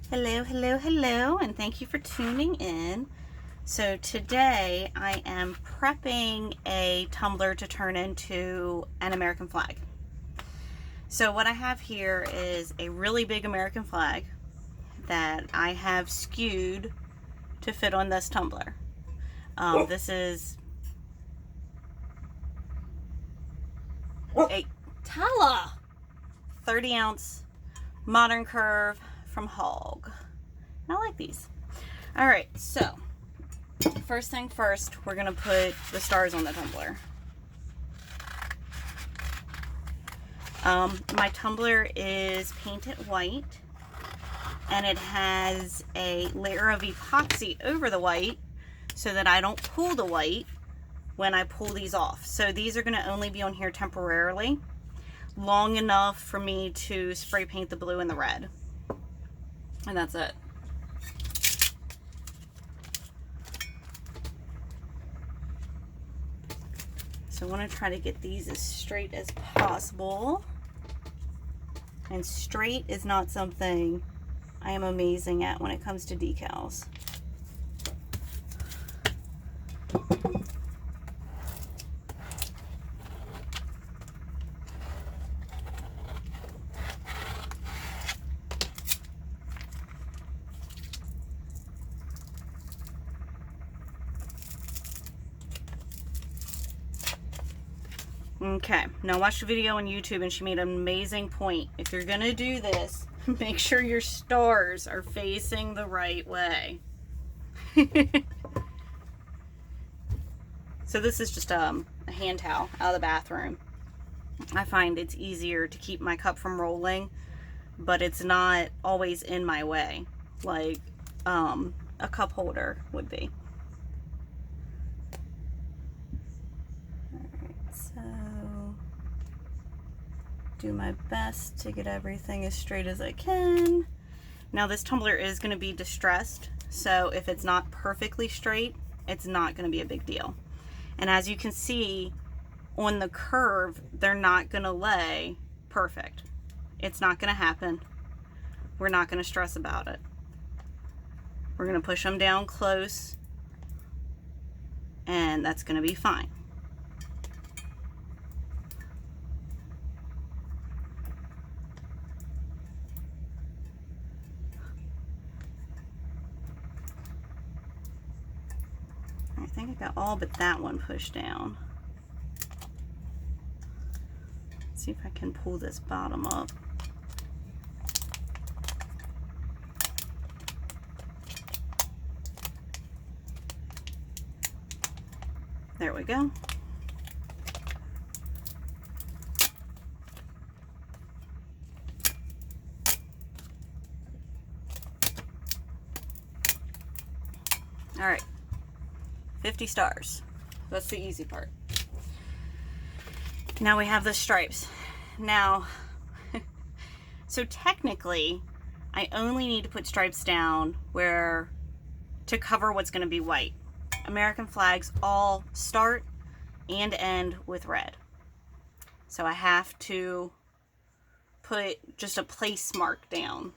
Hello, hello, hello, and thank you for tuning in. So today I am prepping a tumbler to turn into an American flag. So what I have here is a really big American flag that I have skewed to fit on this tumbler. This is a Tala 30 ounce modern curve from Hog. I like these. All right, so first thing first, we're gonna put the stars on the tumbler. My tumbler is painted white, and it has a layer of epoxy over the white so that I don't pull the white when I pull these off. So these are gonna only be on here temporarily, long enough for me to spray paint the blue and the red. And that's it. So I want to try to get these as straight as possible. And straight is not something I am amazing at when it comes to decals. Okay, now watch the video on YouTube, and she made an amazing point. If you're gonna do this, make sure your stars are facing the right way. So this is just a hand towel out of the bathroom. I find it's easier to keep my cup from rolling, but it's not always in my way like a cup holder would be. So do my best to get everything as straight as I can. Now this tumbler is going to be distressed, so if it's not perfectly straight, it's not going to be a big deal. And as you can see on the curve, they're not going to lay perfect. It's not going to happen. We're not going to stress about it. We're going to push them down close, and that's going to be fine. I think I got all but that one pushed down. Let's see if I can pull this bottom up. There we go. All right. 50 stars. That's the easy part. Now we have the stripes. Now, so technically, I only need to put stripes down where to cover what's going to be white. American flags all start and end with red. So I have to put just a place mark down.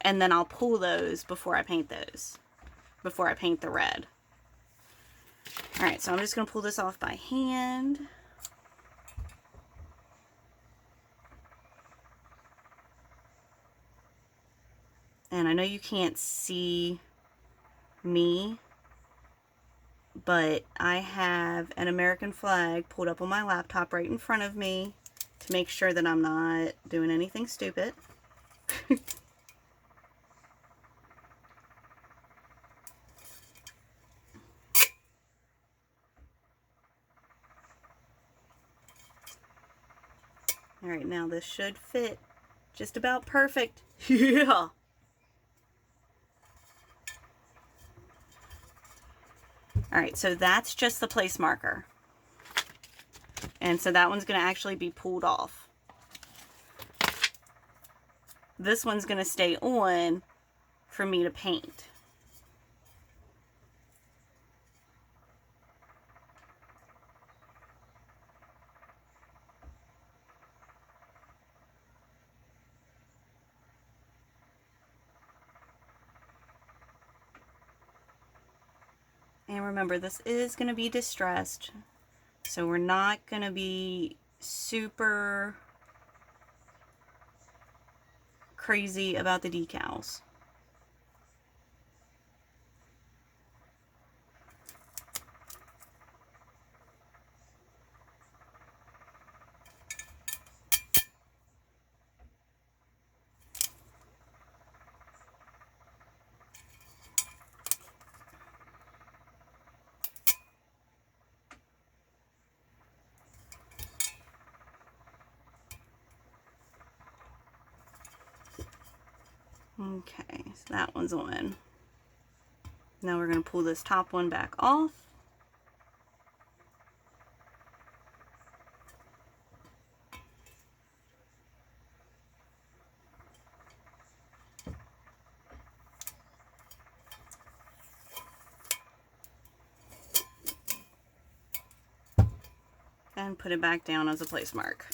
And then I'll pull those before I paint those. Before I paint the red. Alright, so I'm just going to pull this off by hand. And I know you can't see me, but I have an American flag pulled up on my laptop right in front of me to make sure that I'm not doing anything stupid. Alright, now this should fit just about perfect. Yeah! Alright, so that's just the place marker. And so that one's going to actually be pulled off. This one's going to stay on for me to paint. And remember, this is going to be distressed, so we're not going to be super crazy about the decals. Okay, so that one's on. Now we're going to pull this top one back off. And put it back down as a place mark.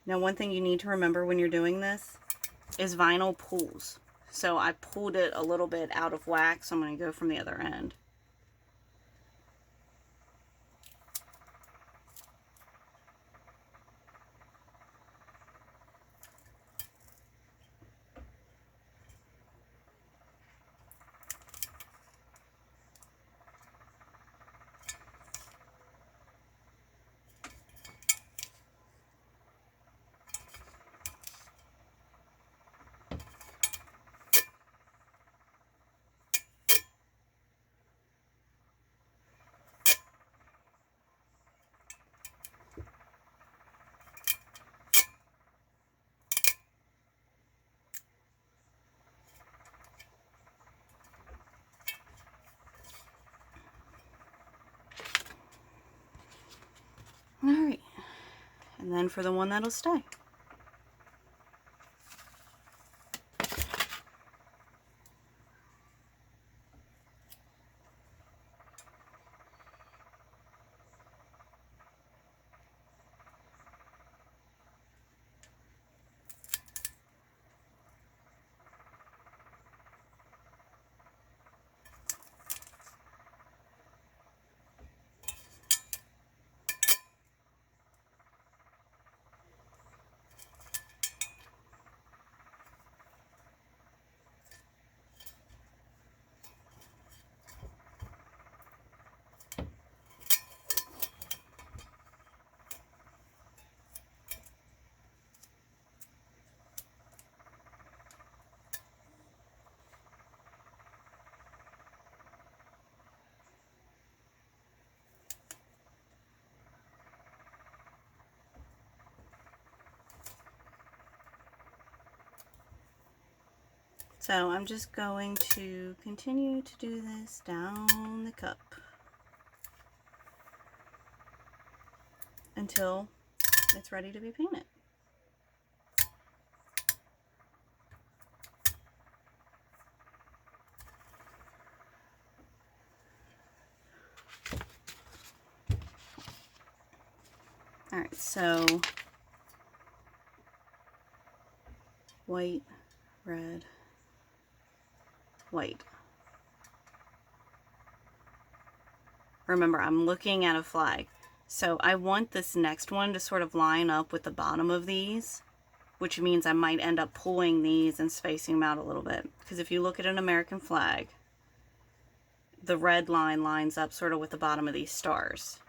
Now, one thing you need to remember when you're doing this is vinyl pulls. So I pulled it a little bit out of whack, so I'm going to go from the other end. Alright, and then for the one that'll stay. So I'm just going to continue to do this down the cup until it's ready to be painted. Alright, so white, red, white. Remember, I'm looking at a flag. So I want this next one to sort of line up with the bottom of these, which means I might end up pulling these and spacing them out a little bit. Because if you look at an American flag, the red line lines up sort of with the bottom of these stars.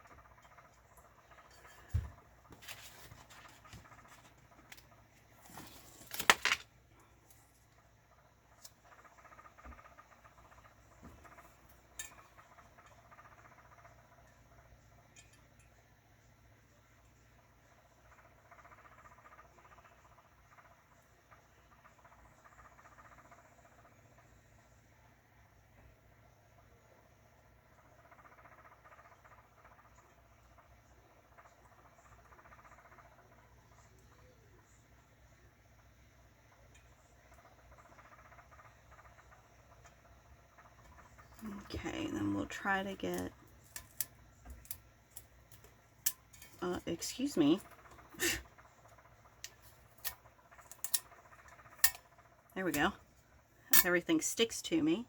Okay, then we'll try to get, excuse me. There we go. Everything sticks to me.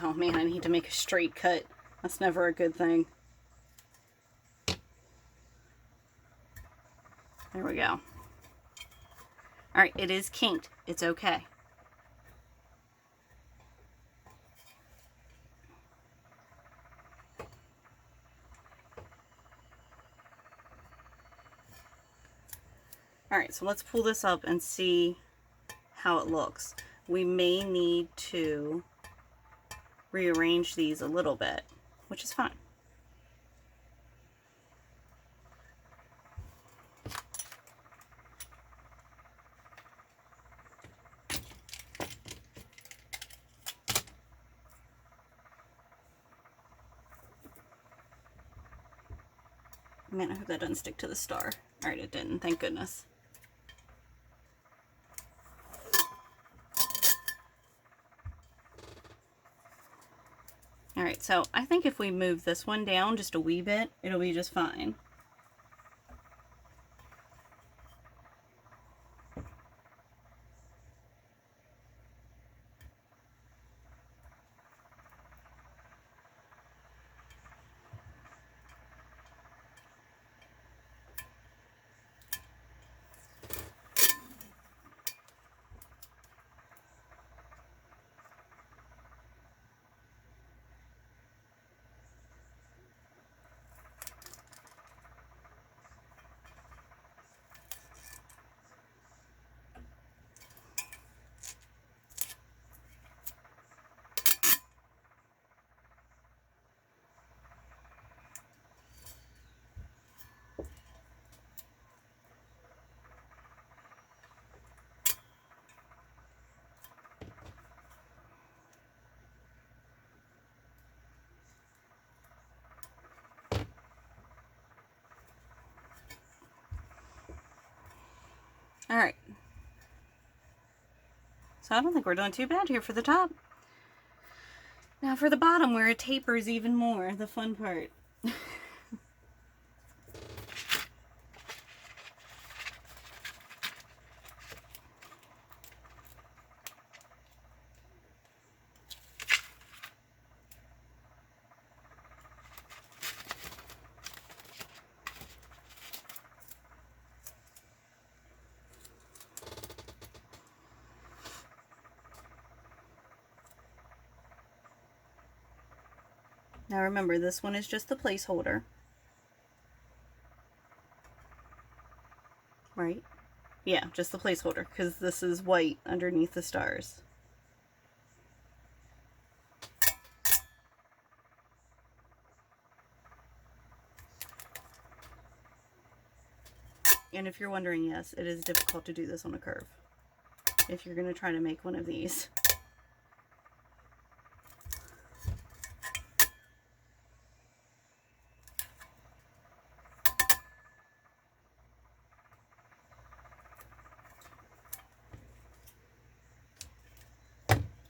Oh man, I need to make a straight cut. That's never a good thing. There we go. Alright, it is kinked. It's okay. Alright, so let's pull this up and see how it looks. We may need to rearrange these a little bit, which is fine. Man, I hope that doesn't stick to the star. Alright, it didn't, thank goodness. Alright, so I think if we move this one down just a wee bit, it'll be just fine. Alright. So I don't think we're doing too bad here for the top. Now for the bottom, where it tapers even more, the fun part. Now remember, this one is just the placeholder. Right? Yeah, just the placeholder, because this is white underneath the stars. And if you're wondering, yes, it is difficult to do this on a curve if you're going to try to make one of these.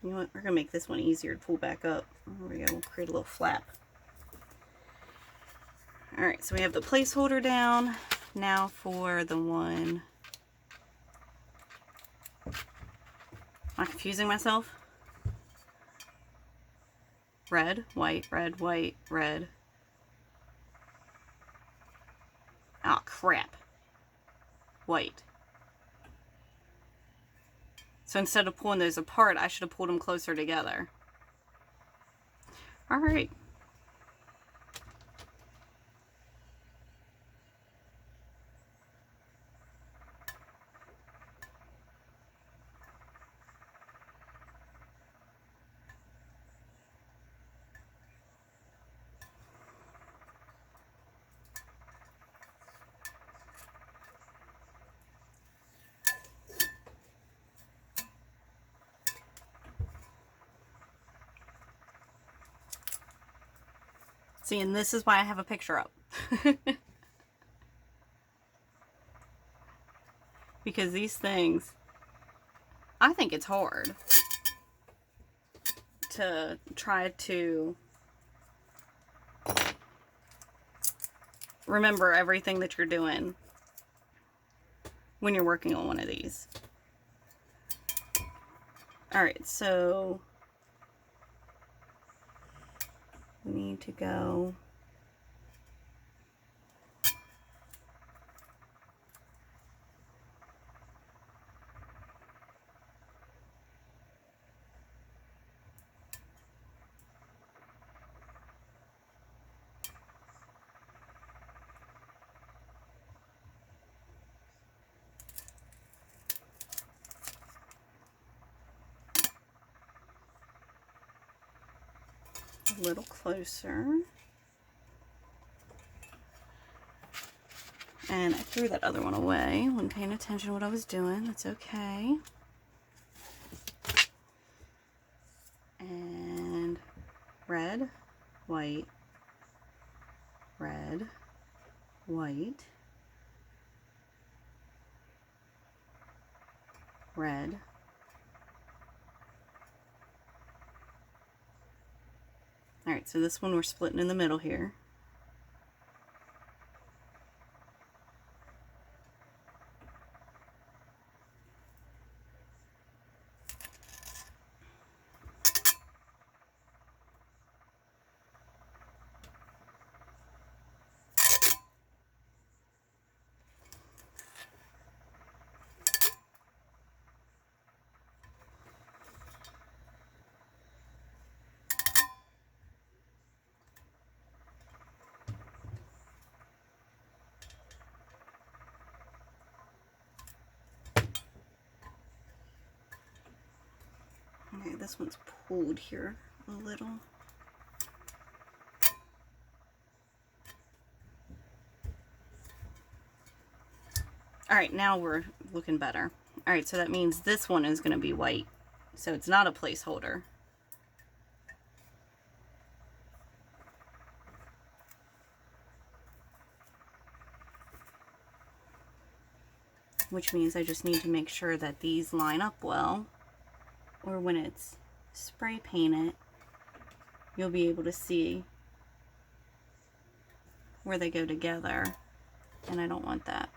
You know what, we're going to make this one easier to pull back up. There we go, we'll create a little flap. Alright, so we have the placeholder down. Now for the one... Am I confusing myself? Red, white, red. Oh, crap. White. So instead of pulling those apart, I should have pulled them closer together. Alright. See, and this is why I have a picture up. Because these things, I think it's hard to try to remember everything that you're doing when you're working on one of these. Alright, so we need to go a little closer. And I threw that other one away. Wasn't paying attention to what I was doing. That's okay. And red, white, red, white, red, alright, so this one we're splitting in the middle here. Okay, this one's pulled here a little. Alright, now we're looking better. Alright, so that means this one is going to be white. So it's not a placeholder. Which means I just need to make sure that these line up well. Or when it's spray painted, you'll be able to see where they go together, and I don't want that.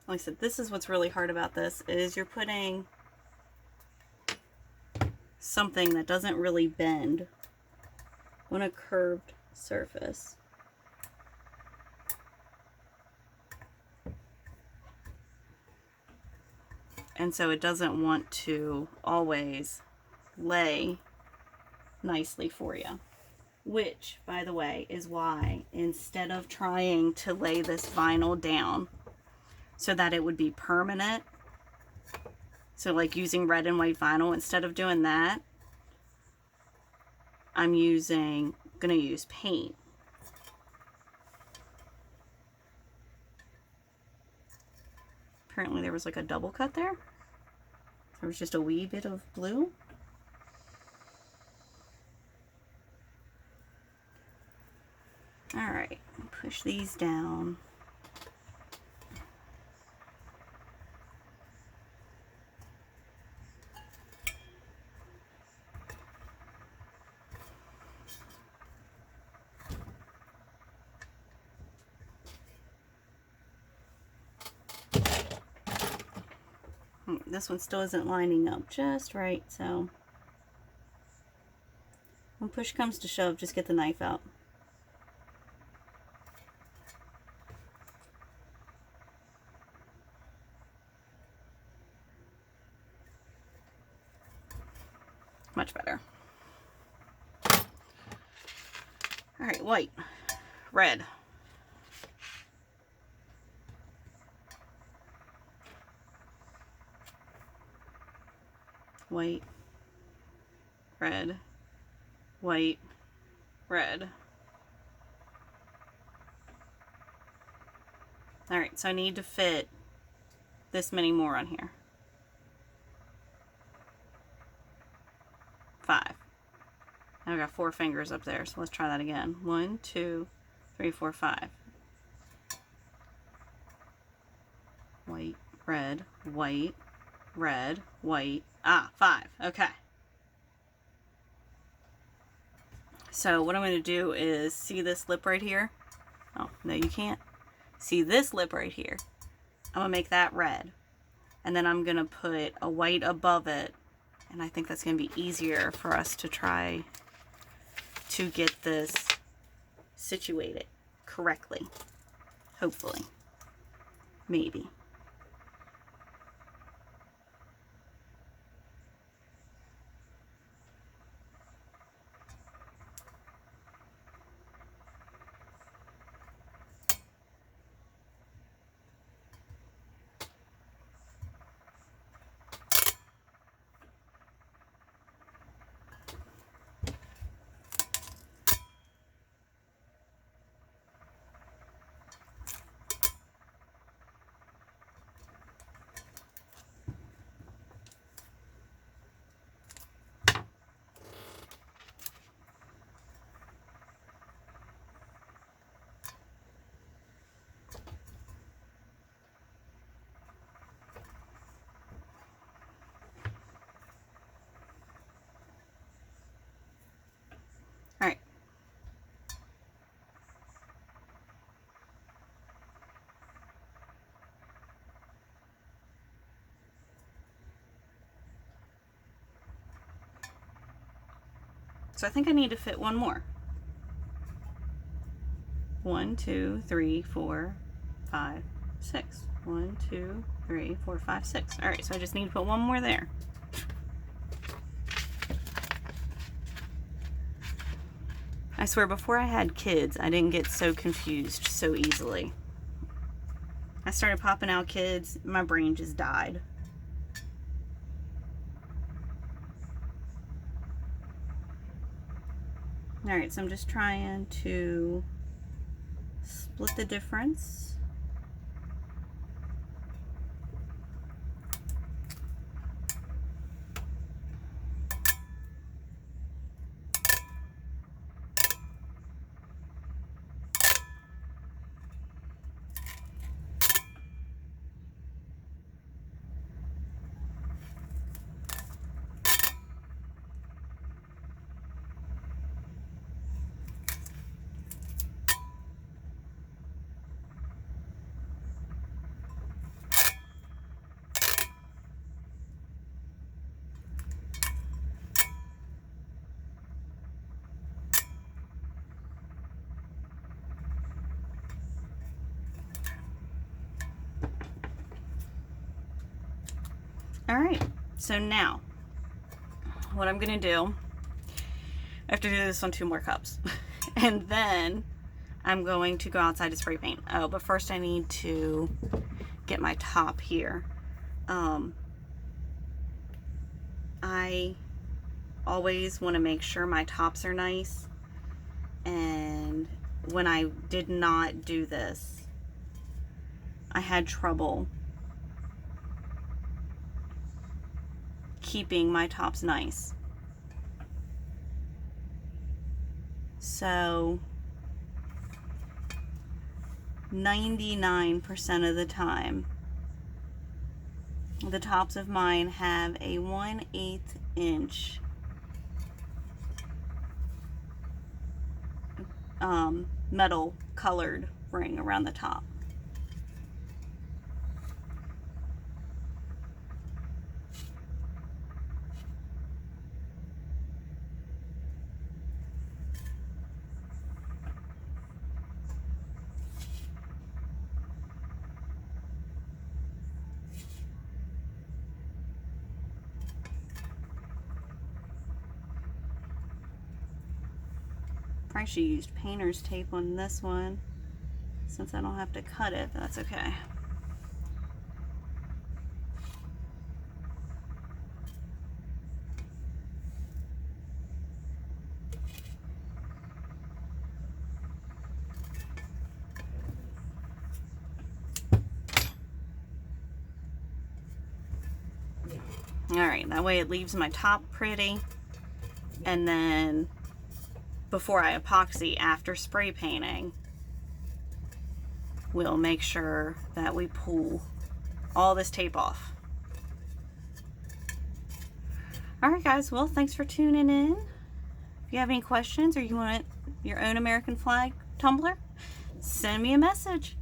Like I said, this is what's really hard about this, is you're putting something that doesn't really bend on a curved surface. And so it doesn't want to always lay nicely for you. Which, by the way, is why instead of trying to lay this vinyl down so that it would be permanent, so like using red and white vinyl, instead of doing that, I'm gonna use paint. Apparently there was like a double cut there. There was just a wee bit of blue. Alright, push these down. This one still isn't lining up just right, so when push comes to shove, just get the knife out. Much better. Alright, white, red. White, red, white, red. Alright, so I need to fit this many more on here. 5. I've got 4 fingers up there, so let's try that again. 1, 2, 3, 4, 5. White, red, white, red, white. 5. Okay. So what I'm going to do is, see this lip right here? Oh, no, you can't. See this lip right here? I'm going to make that red. And then I'm going to put a white above it. And I think that's going to be easier for us to try to get this situated correctly. Hopefully. Maybe. Alright. So I think I need to fit one more. 1, 2, 3, 4, 5, 6. 1, 2, 3, 4, 5, 6. Alright, so I just need to put one more there. I swear, before I had kids, I didn't get so confused so easily. I started popping out kids, my brain just died. Alright, so I'm just trying to split the difference. Alright, so now, what I'm going to do, I have to do this on 2 more cups. And then I'm going to go outside to spray paint. Oh, but first I need to get my top here. I always want to make sure my tops are nice. And when I did not do this, I had trouble keeping my tops nice. So 99% of the time, the tops of mine have a 1/8 inch metal colored ring around the top. I should have used painter's tape on this one since I don't have to cut it, but that's okay. Alright, that way it leaves my top pretty. And then before I epoxy, after spray painting, we'll make sure that we pull all this tape off. Alright guys, well thanks for tuning in. If you have any questions or you want your own American flag tumbler, send me a message.